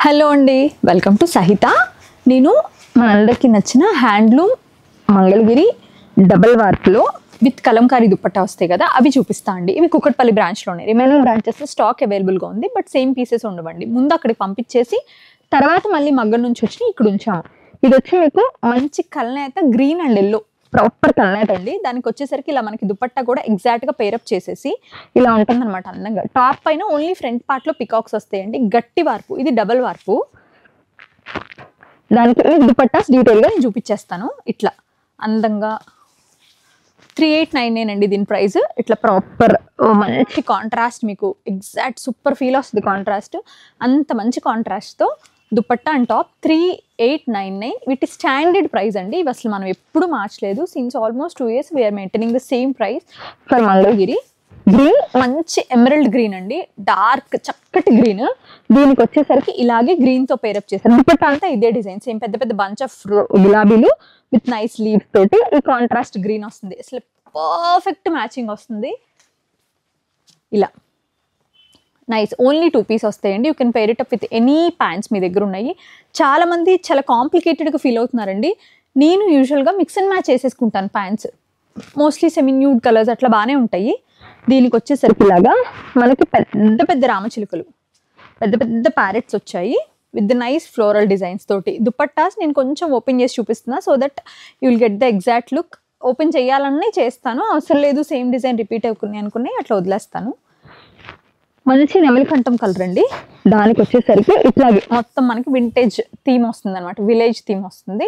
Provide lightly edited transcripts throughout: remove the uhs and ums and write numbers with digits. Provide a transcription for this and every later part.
Hello అండి, welcome to సహిత. నేను మనందరికీ నచ్చిన హ్యాండ్లూమ్ మంగళగిరి డబల్ వార్ప్లో విత్ కలంకారీ దుప్పట్టా వస్తాయి కదా, అవి చూపిస్తా అండి. ఇవి కుకట్పల్లి బ్రాంచ్లోనే, రిమైనింగ్ బ్రాంచెస్లో స్టాక్ అవైలబుల్గా ఉంది. బట్ సేమ్ పీసెస్ ఉండవండి. ముందు అక్కడికి పంపించేసి తర్వాత మళ్ళీ మగ్గం నుంచి వచ్చి ఇక్కడ ఉంచాము. ఇది వచ్చి మీకు మంచి కలనేత గ్రీన్ అండ్ ఎల్లో, ప్రాపర్ కలనేత అండి. దానికి వచ్చేసరికి ఇలా మనకి దుపట్టా కూడా ఎగ్జాక్ట్గా పేరప్ చేసేసి ఇలా ఉంటుంది అనమాట అందంగా. టాప్ పైన ఓన్లీ ఫ్రంట్ పార్ట్లో పికాక్స్ వస్తాయండి. గట్టి వార్పు, ఇది డబల్ వార్పు. దానికి దుపట్టాస్ డీటెయిల్గా నేను చూపించేస్తాను. ఇట్లా అందంగా 3899 అండి దీని ప్రైస్. ఇట్లా ప్రాపర్ మంచి కాంట్రాస్ట్, మీకు ఎగ్జాక్ట్ సూపర్ ఫీల్ వస్తుంది కాంట్రాస్ట్. అంత మంచి కాంట్రాస్ట్తో దుపట్టా అండ్ టాప్ 3899. వీటి స్టాండర్డ్ ప్రైస్ అండి. ఇవి అసలు మనం ఎప్పుడు మార్చలేదు. Since almost 2 years we are maintaining the same price for Mangalagiri. Green మంచి ఎమరల్డ్ గ్రీన్ అండి, డార్క్ చక్కటి గ్రీన్. దీనికి వచ్చేసరికి ఇలాగే గ్రీన్ తో పేరప్ చేశారు. దుపట్టా అంతా ఇదే డిజైన్, సేమ్ పెద్ద పెద్ద బంచ్ ఆఫ్ గులాబీలు విత్ నైస్ లీవ్స్ తోటి ఈ కాంట్రాస్ట్ గ్రీన్ వస్తుంది. అసలు పర్ఫెక్ట్ మ్యాచింగ్ వస్తుంది. ఇలా నైస్. ఓన్లీ 2 pieces వస్తాయండి. You can pair it up with any pants మీ దగ్గర ఉన్నాయి. చాలా మంది చాలా కాంప్లికేటెడ్గా ఫీల్ అవుతున్నారండి. నేను యూజువల్గా మిక్స్ అండ్ మ్యాచ్ చేసేసుకుంటాను pants. Mostly semi nude colours అట్లా బాగానే ఉంటాయి. దీనికి వచ్చేసరికి ఇలాగా మనకి పెద్ద పెద్ద రామచిలుకలు, పెద్ద పెద్ద ప్యారెట్స్ వచ్చాయి విత్ నైస్ ఫ్లోరల్ డిజైన్స్ తోటి. దుపట్టాస్ నేను కొంచెం ఓపెన్ చేసి చూపిస్తున్నా so that you will get the exact look. Open చేయాలనే చేస్తాను, అవసరం లేదు సేమ్ డిజైన్ రిపీట్ అవుకున్నాయి అనుకుని అట్లా వదిలేస్తాను. మంచి నెమలికంఠం కలర్ అండి. దానికి వచ్చేసరికి ఇట్లాగే మొత్తం మనకి వింటేజ్ థీమ్ వస్తుంది అనమాట, విలేజ్ థీమ్ వస్తుంది.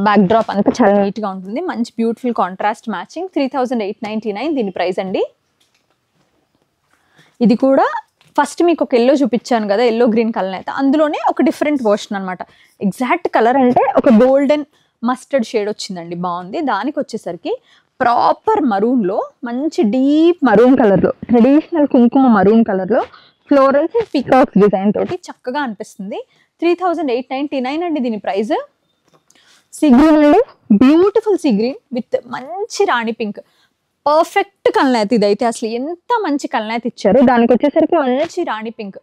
బ్యాక్ డ్రాప్ అంతా చాలా నీట్గా ఉంటుంది. మంచి బ్యూటిఫుల్ కాంట్రాస్ట్ మ్యాచింగ్. 3899 దీని ప్రైస్ అండి. ఇది కూడా ఫస్ట్ మీకు ఒక ఎల్లో చూపించాను కదా, ఎల్లో గ్రీన్ కలర్ అయితే అందులోనే ఒక డిఫరెంట్ వర్షన్ అనమాట. ఎగ్జాక్ట్ కలర్ అంటే ఒక గోల్డెన్ మస్టర్డ్ షేడ్ వచ్చిందండి, బాగుంది. దానికి వచ్చేసరికి ప్రాపర్ మరూన్లో మంచి డీప్ మరూన్ కలర్లో, ట్రెడిషనల్ కుంకుమ మరూన్ కలర్లో ఫ్లోరల్స్ పీకాక్స్ డిజైన్ తోటి చక్కగా అనిపిస్తుంది. 3899 అండి దీని ప్రైస్. సీ గ్రీన్ అండి, బ్యూటిఫుల్ సీ గ్రీన్ విత్ మంచి రాణి పింక్, పర్ఫెక్ట్ కలనేత. ఇదైతే అసలు ఎంత మంచి కలనేత ఇచ్చారు. దానికి వచ్చేసరికి మంచి రాణి పింక్,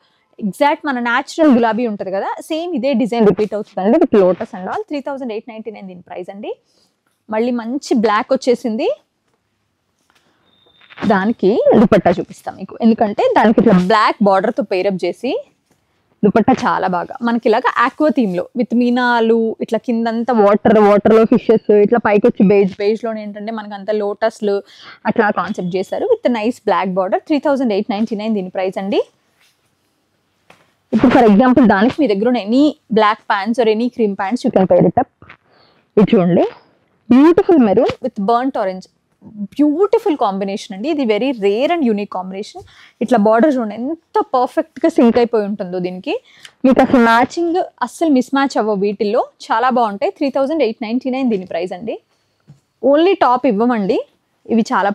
ఎగ్జాక్ట్ మన న్యాచురల్ గులాబీ ఉంటుంది కదా, సేమ్ ఇదే డిజైన్ రిపీట్ అవుతుందండి విత్ లోటస్ అండ్ ఆల్. 3899 దీని ప్రైస్ అండి. మళ్ళీ మంచి బ్లాక్ వచ్చేసింది. దానికి దుపట్టా చూపిస్తాం మీకు, ఎందుకంటే దానికి ఇట్లా బ్లాక్ బార్డర్తో పేరప్ చేసి దుపట్టా చాలా బాగా మనకి ఇలాగా ఆక్వా థీమ్లో విత్ మీనాలు, ఇట్లా కిందంతా వాటర్లో ఫిషెస్, ఇట్లా పైకి వచ్చి బేజ్లోనే ఏంటంటే మనకి అంతా లోటస్లు అట్లా కాన్సెప్ట్ చేశారు విత్ నైస్ బ్లాక్ బార్డర్. 3899 దీని ప్రైస్ అండి. ఇప్పుడు ఫర్ ఎగ్జాంపుల్ దానికి మీ దగ్గర ఉన్న any black pants or any cream pants you can pair it up. ఇది చూడండి, beautiful maroon with burnt orange, beautiful combination అండి. ఇది very rare and unique combination. ఇట్లా బార్డర్ చూడండి ఎంత పర్ఫెక్ట్గా సింక్ అయిపోయి ఉంటుందో దీనికి. మీకు అసలు మ్యాచింగ్ అస్సలు మిస్ మ్యాచ్ అవ్వవు, వీటిల్లో చాలా బాగుంటాయి. 3899 దీని ప్రైస్ అండి. ఓన్లీ టాప్ ఇవ్వమండి, ఇవి చాలా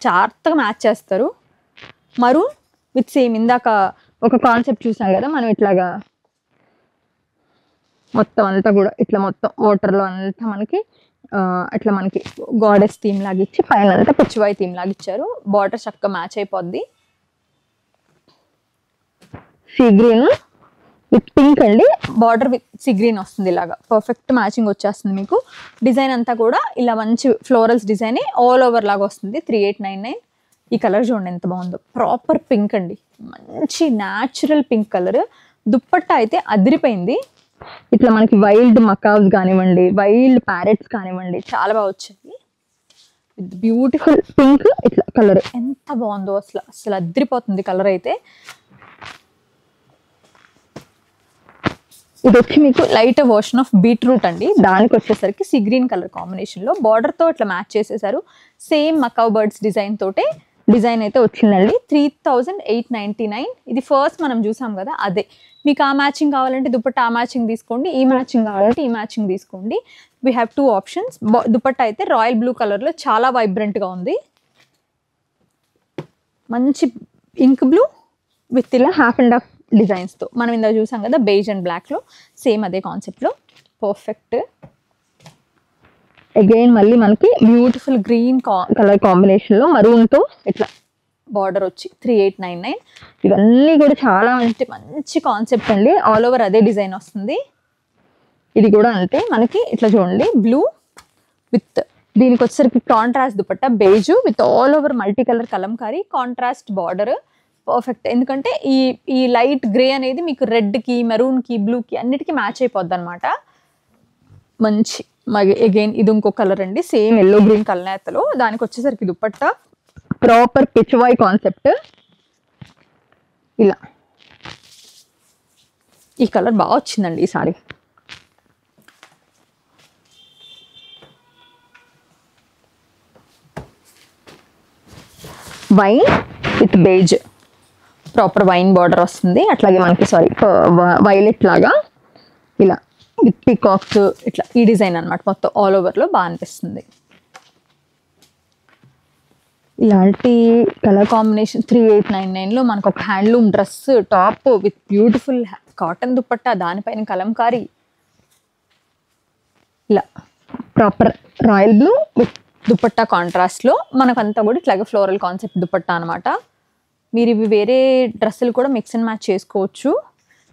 జాగ్రత్తగా మ్యాచ్ చేస్తారు. మరూన్ విత్ సేమ్ ఇందాక ఒక కాన్సెప్ట్ చూసాం కదా మనం, ఇట్లాగా మొత్తం అంతా కూడా ఇట్లా మొత్తం వాటర్లో అంతా మనకి అట్లా మనకి గాడెస్ థీమ్ లాగా ఇచ్చి పైన అంతా పిచ్చివాయి థీమ్ లాగా ఇచ్చారు. బార్డర్ చక్కగా మ్యాచ్ అయిపోద్ది. సీ గ్రీన్ విత్ పింక్ అండి, బార్డర్ విత్ సీ గ్రీన్ వస్తుంది. ఇలాగా పర్ఫెక్ట్ మ్యాచింగ్ వచ్చేస్తుంది మీకు. డిజైన్ అంతా కూడా ఇలా మంచి ఫ్లోరల్స్ డిజైన్ ఆల్ ఓవర్ లాగా వస్తుంది. 3899. ఈ కలర్ చూడండి ఎంత బాగుందో, ప్రాపర్ పింక్ అండి, మంచి న్యాచురల్ పింక్ కలర్. దుప్పట్టా అయితే అదిరిపోయింది. ఇట్లా మనకి వైల్డ్ మకావ్స్ కానివ్వండి, వైల్డ్ ప్యారెట్స్ కానివ్వండి, చాలా బాగా వచ్చాయి విత్ బ్యూటిఫుల్ పింక్. ఇట్లా కలర్ ఎంత బాగుందో, అసలు అదిరిపోతుంది కలర్ అయితే. ఇది వచ్చి మీకు లైట్ వర్షన్ ఆఫ్ బీట్రూట్ అండి. దానికి వచ్చేసరికి సీ గ్రీన్ కలర్ కాంబినేషన్లో బార్డర్తో ఇట్లా మ్యాచ్ చేసేసారు. సేమ్ మకావ్ బర్డ్స్ డిజైన్ తోటే డిజైన్ అయితే వచ్చిందండి. 3899. ఇది ఫస్ట్ మనం చూసాం కదా అదే. మీకు ఆ మ్యాచింగ్ కావాలంటే దుపట్టా ఆ మ్యాచింగ్ తీసుకోండి, ఈ మ్యాచింగ్ కావాలంటే ఈ మ్యాచింగ్ తీసుకోండి. We have 2 options. దుపట్టా అయితే రాయల్ బ్లూ కలర్లో చాలా వైబ్రెంట్గా ఉంది. మంచి ఇంక్ బ్లూ విత్ ఇలా హాఫ్ అండ్ హాఫ్ డిజైన్స్తో మనం ఇందాక చూసాం కదా బేజ్ అండ్ బ్లాక్లో, సేమ్ అదే కాన్సెప్ట్లో పర్ఫెక్ట్. అగైన్ మళ్ళీ మనకి బ్యూటిఫుల్ గ్రీన్ కలర్ కాంబినేషన్లో మరూన్తో ఇట్లా బార్డర్ వచ్చి 3899. ఇవన్నీ కూడా చాలా మంచి కాన్సెప్ట్ అండి. ఆల్ ఓవర్ అదే డిజైన్ వస్తుంది. ఇది కూడా అంతే మనకి ఇట్లా చూడండి, బ్లూ విత్ దీనికి వచ్చేసరికి contrast dupatta beige with all over multi colour Kalamkari contrast border. Perfect. ఎందుకంటే ఈ లైట్ గ్రే అనేది మీకు రెడ్కి, మెరూన్కి, బ్లూకి అన్నిటికీ మ్యాచ్ అయిపోద్ది అనమాట. మంచి అగైన్ ఇది ఇంకో కలర్ అండి, సేమ్ ఎల్లో గ్రీన్ కలనేతలో. దానికి వచ్చేసరికి దుపట్టా ప్రాపర్ పిచ్వాయ్ కాన్సెప్ట్. ఇలా ఈ కలర్ బాగా వచ్చిందండి ఈ sorry. Wine with beige, proper wine border వస్తుంది. అట్లాగే మనకి వైలెట్ లాగా ఇలా విత్ పీకాక్స్ ఇట్లా ఈ డిజైన్ అనమాట. మొత్తం ఆల్ ఓవర్లో బాగా అనిపిస్తుంది. ఇలాంటి కలర్ కాంబినేషన్ 3899లో మనకు ఒక handloom dress top with beautiful cotton dupatta, దానిపైన కలంకారీ, ఇలా proper royal blue with dupatta కాంట్రాస్ట్లో మనకంతా కూడా ఇట్లాగే ఫ్లోరల్ కాన్సెప్ట్ దుపట్టా అనమాట. మీరు ఇవి వేరే డ్రెస్సులు కూడా మిక్స్ అండ్ మ్యాచ్ చేసుకోవచ్చు.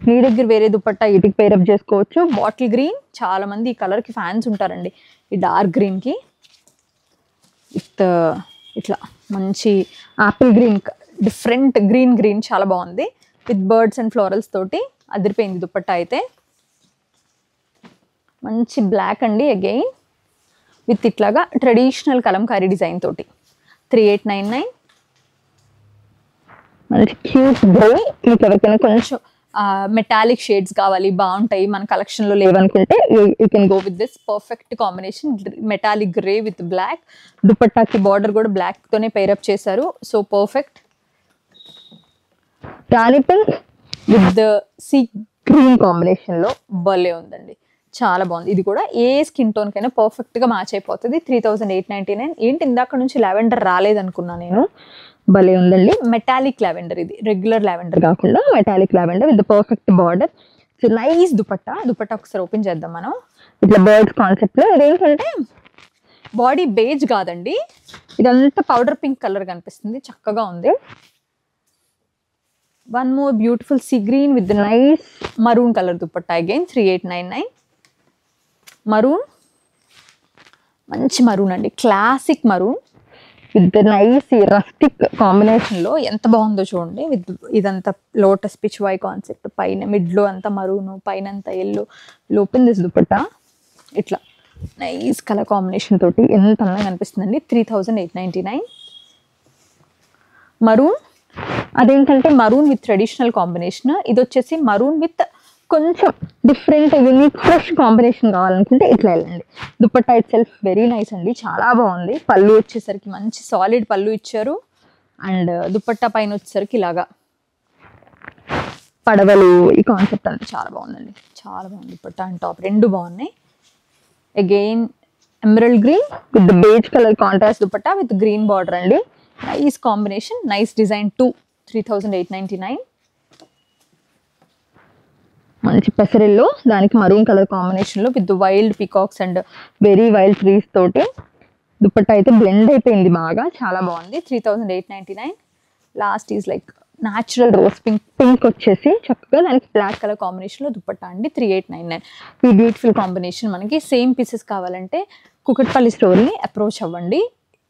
మీ దగ్గర వేరే దుపట్టా ఇటుకి పేరప్ చేసుకోవచ్చు. బాటిల్ గ్రీన్, చాలామంది ఈ కలర్కి ఫ్యాన్స్ ఉంటారండి. ఈ డార్క్ గ్రీన్కి విత్ ఇట్లా మంచి ఆపిల్ గ్రీన్, డిఫరెంట్ గ్రీన్ చాలా బాగుంది. విత్ బర్డ్స్ అండ్ ఫ్లోరల్స్ తోటి అదిరిపోయింది దుపట్టా అయితే. మంచి బ్లాక్ అండి అగైన్ విత్ ఇట్లాగా ట్రెడిషనల్ కలంకారీ డిజైన్ తోటి 3899. మంచి క్యూట్ గ్రే. మీకు ఎవరికైనా కొంచెం మెటాలిక్ షేడ్స్ కావాలి, బాగుంటాయి, మన కలెక్షన్లో లేవనుకుంటే you can go with this perfect combination. Metallic grey with black, దుపట్టాకి బార్డర్ కూడా బ్లాక్తోనే పేరప్ చేశారు. So perfect. Rani pink with sea green కాంబినేషన్లో భలే ఉందండి, చాలా బాగుంది. ఇది కూడా ఏ స్కిన్ టోన్కైనా పర్ఫెక్ట్గా మ్యాచ్ అయిపోతుంది. 3899. ఏంటి ఇందాక నుంచి లావెండర్ రాలేదనుకున్నా నేను, భలే ఉందండి. మెటాలిక్ లావెండర్, ఇది రెగ్యులర్ లావెండర్ కాకుండా metallic lavender with perfect border. So nice dupatta ఒకసారి ఓపెన్ చేద్దాం మనం. ఇట్లా బర్డ్స్ కాన్సెప్ట్లో. ఇదేంటంటే బాడీ బేజ్ కాదండి, ఇదంతా పౌడర్ పింక్ కలర్ కనిపిస్తుంది, చక్కగా ఉంది. One more beautiful sea green with nice maroon colour dupatta again 3899. Maroon, మంచి మరూన్ అండి, classic maroon with nice rustic కాంబినేషన్లో ఎంత బాగుందో చూడండి. విత్ ఇదంతా లోటస్ పిచ్ వై కాన్సెప్ట్, పైన మిడ్లో అంతా మరూను, పైన అంతా ఎల్లో, లోపల దిస్ దుపట్టా ఇట్లా నైస్ కలర్ కాంబినేషన్ తోటి ఎంత అందంగా అనిపిస్తుందండి. 3899. మరూన్, అదేంటంటే మరూన్ విత్ ట్రెడిషనల్ కాంబినేషన్. ఇది వచ్చేసి మరూన్ విత్ కొంచెం డిఫరెంట్ యూనిక్ ఫ్రెష్ కాంబినేషన్ కావాలనుకుంటే ఇట్లా వెళ్ళండి. Dupatta it self very nice అండి, చాలా బాగుంది. పళ్ళు వచ్చేసరికి మంచి సాలిడ్ పళ్ళు ఇచ్చారు. అండ్ దుపట్టా పైన వచ్చేసరికి ఇలాగా పడవలు, ఈ కాన్సెప్ట్ అంతా చాలా బాగుందండి, చాలా బాగుంది. దుపట్టా అండ్ టాప్ రెండు బాగున్నాయి. Again emerald green with beige colour contrast dupatta with green border అండి. Nice combination, nice design to 3899. మంచి పెసరిల్లో దానికి మరూన్ కలర్ కాంబినేషన్లో with wild peacocks and very wild trees తోటి దుపట్టా అయితే బ్లెండ్ అయిపోయింది బాగా, చాలా బాగుంది. 3899. Last is like natural rose pink వచ్చేసి చక్కగా దానికి బ్లాక్ కలర్ కాంబినేషన్లో దుపట్టా అండి 3899. ఈ బ్యూటిఫుల్ కాంబినేషన్ మనకి సేమ్ పీసెస్ కావాలంటే కుకట్పల్లి స్టోర్ని అప్రోచ్ అవ్వండి.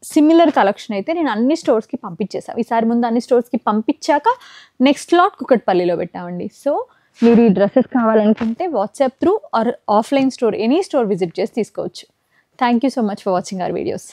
సిమిలర్ కలెక్షన్ అయితే నేను అన్ని స్టోర్స్కి పంపించేసాను. ఈసారి ముందు అన్ని స్టోర్స్కి పంపించాక నెక్స్ట్ లాట్ కుకట్పల్లిలో పెట్టామండి. సో మీరు ఈ డ్రెస్సెస్ కావాలనుకుంటే WhatsApp through or offline store any store visit చేసి తీసుకోవచ్చు. Thank you so much for watching our videos.